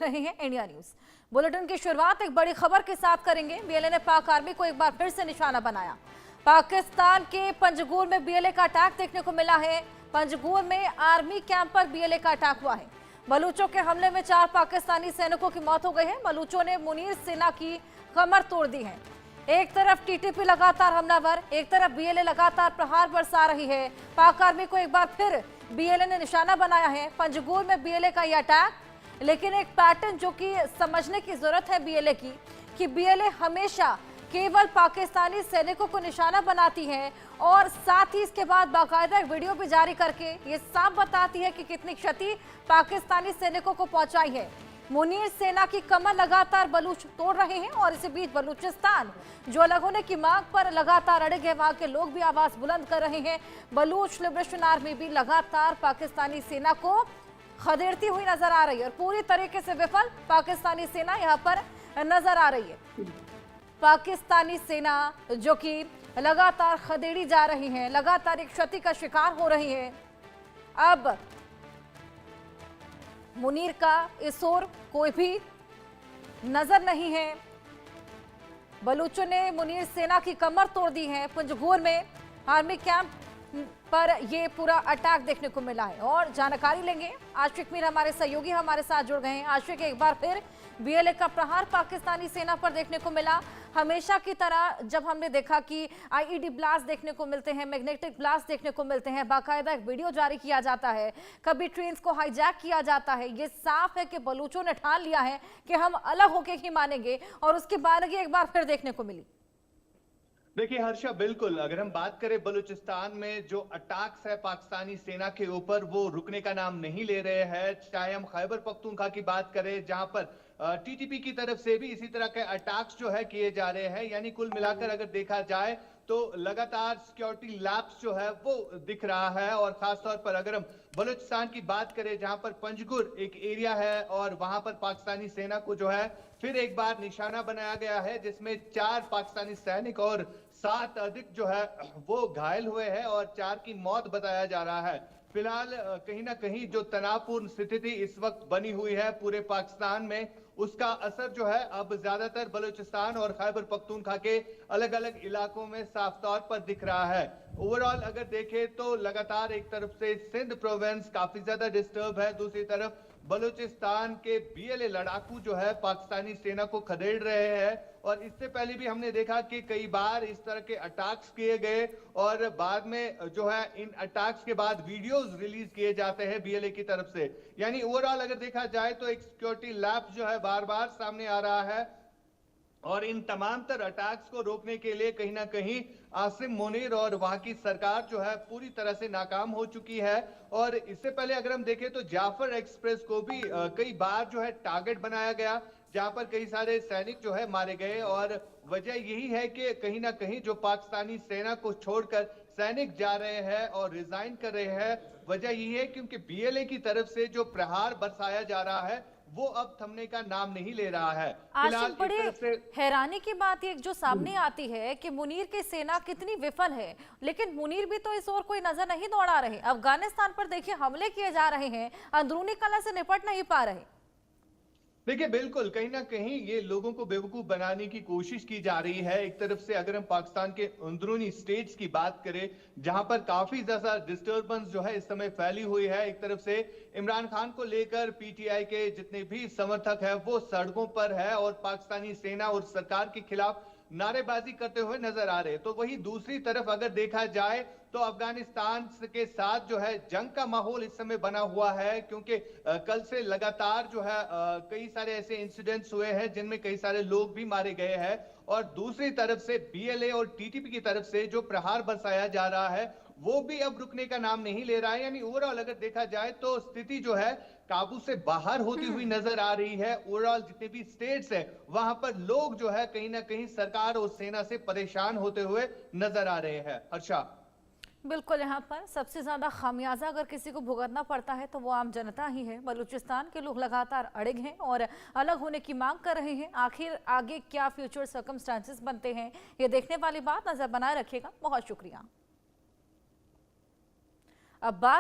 रहे हैं India news bulletin की शुरुआत एक बड़ी खबर के साथ करेंगे। बीएलए ने पाक आर्मी को एक बार फिर से निशाना बनाया। पाकिस्तान के पंजगुर में बीएलए का अटैक देखने को मिला है। पंजगुर में आर्मी कैंप पर बीएलए का अटैक हुआ है। बलूचों के हमले में 4 पाकिस्तानी सैनिकों की मौत हो गई है। बलूचों ने मुनीर सेना की कमर तोड़ दी है। एक तरफ टीटीपी लगातार हमलावर, एक तरफ बीएलए लगातार प्रहार बरसा रही है। पाक आर्मी को एक बार फिर बीएलए ने निशाना बनाया है। पंजगुर में बीएलए का यह अटैक, लेकिन एक पैटर्न जो कि समझने की जरूरत है बीएलए की, कि बीएलए हमेशा केवल पाकिस्तानी सैनिकों को निशाना बनाती है और साथ ही इसके बाद बाकायदा एक वीडियो भी जारी करके ये साफ बताती है कि कितनी क्षति पाकिस्तानी सैनिकों को पहुंचाई है। मुनीर सेना की कमर लगातार बलूच तोड़ रहे हैं और इसी बीच बलूचिस्तान जो अलग होने की मांग पर लगातार अड़े हैं, वहां के लोग भी आवाज बुलंद कर रहे हैं। बलूच लिबरेशन आर्मी भी लगातार पाकिस्तानी सेना को खदेड़ती हुई नजर आ रही है और पूरी तरीके से विफल पाकिस्तानी सेना यहां पर नजर आ रही है। पाकिस्तानी सेना जो कि लगातार खदेड़ी जा रही है, लगातार एक क्षति का शिकार हो रही है। अब मुनीर का इस ओर कोई भी नजर नहीं है। बलूचों ने मुनीर सेना की कमर तोड़ दी है। पंजगुर में आर्मी कैंप पर ये पूरा अटैक देखने को मिला है और जानकारी लेंगे। आशिक मीर हमारे सहयोगी हमारे साथ जुड़ गए हैं। आशिक, एक बार फिर बीएलए का प्रहार पाकिस्तानी सेना पर देखने को मिला। हमेशा की तरह जब हमने देखा कि आईईडी ब्लास्ट देखने को मिलते हैं, मैग्नेटिक ब्लास्ट देखने को मिलते हैं, बाकायदा एक वीडियो जारी किया जाता है, कभी ट्रेन को हाईजैक किया जाता है, ये साफ है कि बलूचों ने ठान लिया है कि हम अलग होके ही मानेंगे और उसकी बारगी एक बार फिर देखने को मिली। देखिए हर्षा, बिल्कुल अगर हम बात करें बलूचिस्तान में जो अटैक्स है पाकिस्तानी सेना के ऊपर, वो रुकने का नाम नहीं ले रहे हैं। चाहे हम खैबर पख्तूनख्वा की बात करें, जहां पर टीटीपी की तरफ से भी इसी तरह के अटैक्स जो है किए जा रहे हैं। यानी कुल मिलाकर अगर देखा जाए तो लगातार सिक्योरिटी लैप्स जो है वो दिख रहा है। और खासतौर पर अगर हम बलूचिस्तान की बात करें, जहां पर पंजगुर एक एरिया है और वहां पर पाकिस्तानी सेना को जो है फिर एक बार निशाना बनाया गया है, जिसमें 4 पाकिस्तानी सैनिक और 7 अधिक जो है वो घायल हुए हैं और 4 की मौत बताया जा रहा है। फिलहाल कहीं ना कहीं जो तनावपूर्ण स्थिति इस वक्त बनी हुई है पूरे पाकिस्तान में, उसका असर जो है अब ज्यादातर बलूचिस्तान और खैबर पख्तूनख्वा के अलग अलग इलाकों में साफ तौर पर दिख रहा है। ओवरऑल अगर देखें तो लगातार एक तरफ से सिंध प्रोविंस काफी ज्यादा डिस्टर्ब है, दूसरी तरफ बलूचिस्तान के बीएलए लड़ाकू जो है पाकिस्तानी सेना को खदेड़ रहे हैं। और इससे पहले भी हमने देखा कि कई बार इस तरह के अटैक्स किए गए और बाद में जो है इन अटैक्स के बाद वीडियोस रिलीज किए जाते हैं बीएलए की तरफ से। यानी ओवरऑल अगर देखा जाए तो एक सिक्योरिटी लैप्स जो है बार बार सामने आ रहा है और इन तमाम तर अटैक्स को रोकने के लिए कहीं ना कहीं आसिम मुनीर और वहां की सरकार जो है पूरी तरह से नाकाम हो चुकी है। और इससे पहले अगर हम देखें तो जाफर एक्सप्रेस को भी कई बार जो है टारगेट बनाया गया, जहां पर कई सारे सैनिक जो है मारे गए। और वजह यही है कि कहीं ना कहीं जो पाकिस्तानी सेना को छोड़कर सैनिक जा रहे हैं और रिजाइन कर रहे हैं, वजह यही है क्योंकि बीएलए की तरफ से जो प्रहार बरसाया जा रहा है वो अब थमने का नाम नहीं ले रहा है। आशिक, बड़े हैरानी की बात ये जो सामने आती है कि मुनीर की सेना कितनी विफल है, लेकिन मुनीर भी तो इस ओर कोई नजर नहीं दौड़ा रहे। अफगानिस्तान पर देखिए हमले किए जा रहे हैं, अंदरूनी कलह से निपट नहीं पा रहे। देखिए बिल्कुल कहीं ना कहीं ये लोगों को बेवकूफ बनाने की कोशिश की जा रही है। एक तरफ से अगर हम पाकिस्तान के अंदरूनी स्टेट्स की बात करें, जहां पर काफी ज्यादा डिस्टर्बेंस जो है इस समय फैली हुई है, एक तरफ से इमरान खान को लेकर पीटीआई के जितने भी समर्थक है वो सड़कों पर है और पाकिस्तानी सेना और सरकार के खिलाफ नारेबाजी करते हुए नजर आ रहे हैं। तो वही दूसरी तरफ अगर देखा जाए तो अफगानिस्तान के साथ जो है जंग का माहौल इस समय बना हुआ है, क्योंकि कल से लगातार जो है कई सारे ऐसे इंसिडेंट्स हुए हैं जिनमें कई सारे लोग भी मारे गए हैं। और दूसरी तरफ से बीएलए और टीटीपी की तरफ से जो प्रहार बरसाया जा रहा है वो भी अब रुकने का नाम नहीं ले रहा है। यानी ओवरऑल अगर देखा जाए तो स्थिति जो है काबू से बाहर होती हुई नजर आ रही है। ओवरऑल जितने भी स्टेट्स है वहां पर लोग जो है कहीं ना कहीं सरकार और सेना से परेशान होते हुए नजर आ रहे हैं। हर्षा, बिल्कुल, यहाँ पर सबसे ज्यादा खामियाजा अगर किसी को भुगतना पड़ता है तो वो आम जनता ही है। बलूचिस्तान के लोग लगातार अड़िग हैं और अलग होने की मांग कर रहे हैं। आखिर आगे क्या फ्यूचर सर्कमस्टांसेस बनते हैं, ये देखने वाली बात। नजर बनाए रखिएगा। बहुत शुक्रिया। अब बात